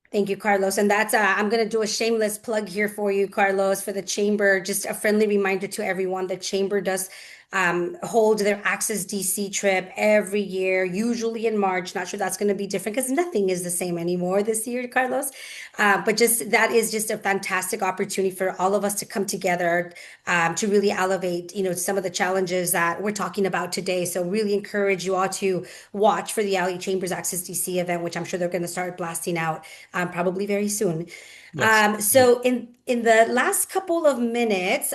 [SPEAKER 1] Thank you, Carlos. And I'm going to do a shameless plug here for you, Carlos, for the chamber. Just a friendly reminder to everyone, the chamber does hold their Access DC trip every year, usually in March. Not sure that's going to be different because nothing is the same anymore this year, Carlos. But that is just a fantastic opportunity for all of us to come together to really elevate, some of the challenges that we're talking about today. So really encourage you all to watch for the LA Chamber's Access DC event, which I'm sure they're going to start blasting out probably very soon.
[SPEAKER 6] Yes.
[SPEAKER 1] So in the last couple of minutes,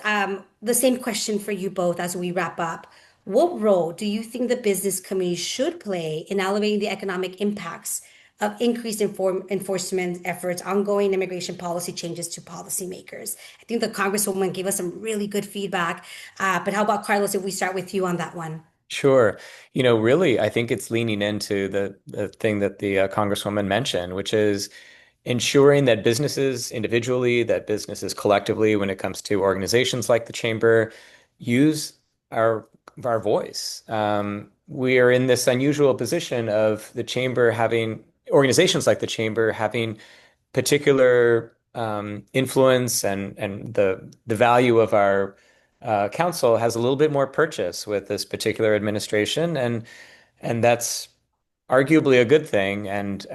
[SPEAKER 1] the same question for you both as we wrap up. What role do you think the business community should play in elevating the economic impacts of increased enforcement efforts, ongoing immigration policy changes to policymakers? I think the Congresswoman gave us some really good feedback. But how about Carlos, if we start with you on that one?
[SPEAKER 6] Sure. Really, I think it's leaning into the thing that the Congresswoman mentioned, which is ensuring that businesses individually, that businesses collectively, when it comes to organizations like the Chamber, use our voice. We are in this unusual position of the Chamber organizations like the Chamber having particular influence, and the value of our council has a little bit more purchase with this particular administration. And And that's arguably a good thing. And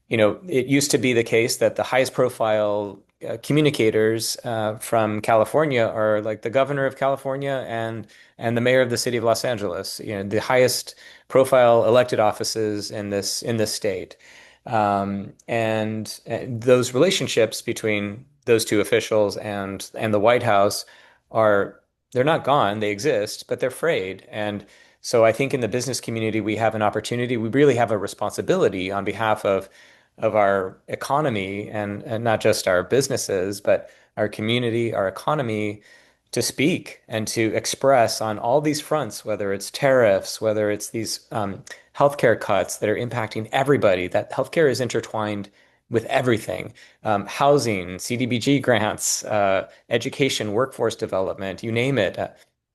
[SPEAKER 6] it used to be the case that the highest profile communicators from California are like the governor of California and the mayor of the city of Los Angeles, the highest profile elected offices in this state. And those relationships between those two officials and the White House are they're not gone, they exist, but they're frayed. And so I think in the business community, we have an opportunity, we really have a responsibility on behalf of our economy and not just our businesses, but our community, our economy, to speak and to express on all these fronts, whether it's tariffs, whether it's these healthcare cuts that are impacting everybody, that healthcare is intertwined with everything, housing, CDBG grants, education, workforce development, you name it,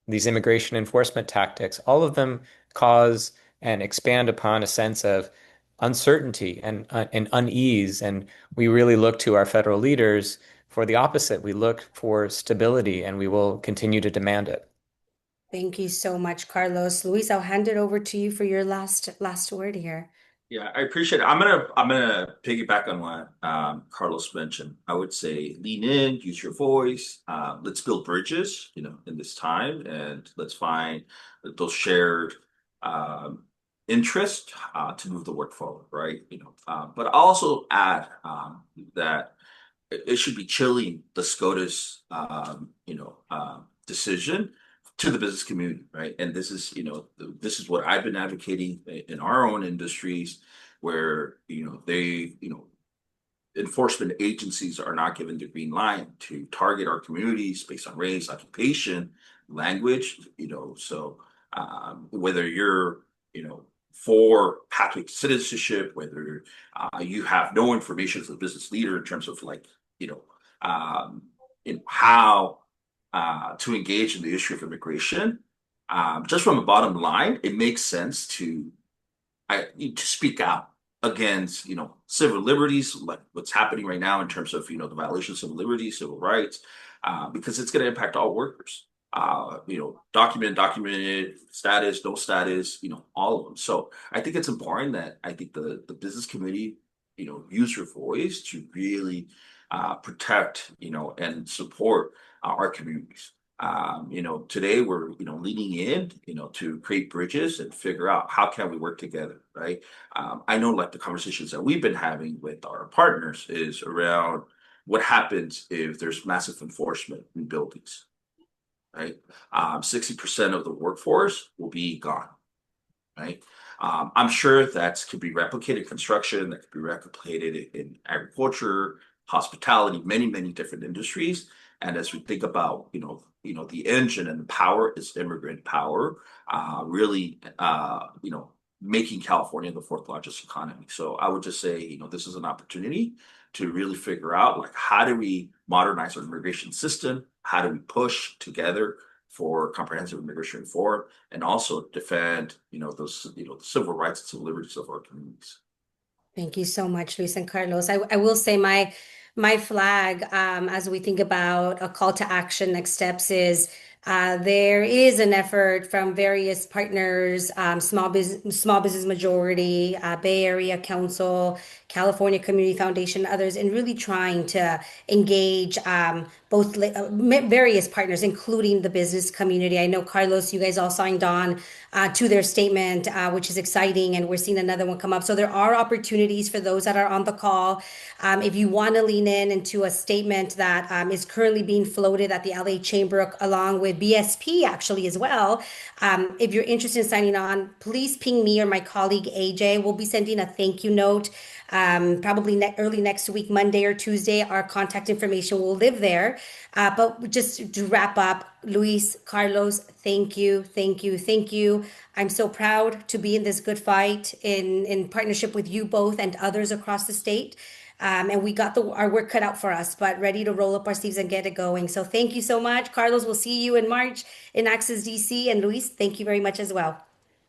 [SPEAKER 6] these immigration enforcement tactics, all of them cause and expand upon a sense of uncertainty and unease. And we really look to our federal leaders for the opposite. We look for stability, and we will continue to demand it.
[SPEAKER 1] Thank you so much, Carlos. Luis, I'll hand it over to you for your last word here.
[SPEAKER 5] Yeah, I appreciate it. I'm gonna piggyback on what Carlos mentioned. I would say lean in, use your voice. Let's build bridges, in this time, and let's find those shared um, interest to move the work forward, right? But I'll also add that it should be chilling the SCOTUS, decision to the business community, right? And this is what I've been advocating in our own industries, where enforcement agencies are not given the green light to target our communities based on race, occupation, language. So whether you're for pathway to citizenship, whether you have no information as a business leader in terms of like how to engage in the issue of immigration. Just from a bottom line, it makes sense to speak out against civil liberties, like what's happening right now in terms of the violation of civil liberties, civil rights, because it's going to impact all workers. Documented status, no status, all of them. So I think it's important that I think the business community, use your voice to really protect, and support our communities. Today we're, leaning in, to create bridges and figure out how can we work together, right? I know like the conversations that we've been having with our partners is around what happens if there's massive enforcement in buildings, right? 60% of the workforce will be gone, right? I'm sure that could be replicated in construction, that could be replicated in agriculture, hospitality, many, many different industries. And as we think about, the engine and the power is immigrant power, really, making California the fourth largest economy. So I would just say, this is an opportunity to really figure out like how do we modernize our immigration system? How do we push together for comprehensive immigration reform and also defend, the civil rights and civil liberties of our communities?
[SPEAKER 1] Thank you so much, Luis and Carlos. I will say my flag, as we think about a call to action, next steps is there is an effort from various partners, small business majority, Bay Area Council, California Community Foundation, others, in really trying to engage both various partners, including the business community. I know, Carlos, you guys all signed on to their statement, which is exciting, and we're seeing another one come up. So there are opportunities for those that are on the call. If you want to lean in into a statement that is currently being floated at the LA Chamber along with BSP actually as well, if you're interested in signing on, please ping me or my colleague AJ. We'll be sending a thank you note probably early next week, Monday or Tuesday. Our contact information will live there. But just to wrap up, Luis, Carlos, thank you, thank you, thank you. I'm so proud to be in this good fight in partnership with you both and others across the state. And we got our work cut out for us, but ready to roll up our sleeves and get it going. So thank you so much. Carlos, we'll see you in March in Access DC. And Luis, thank you very much as well.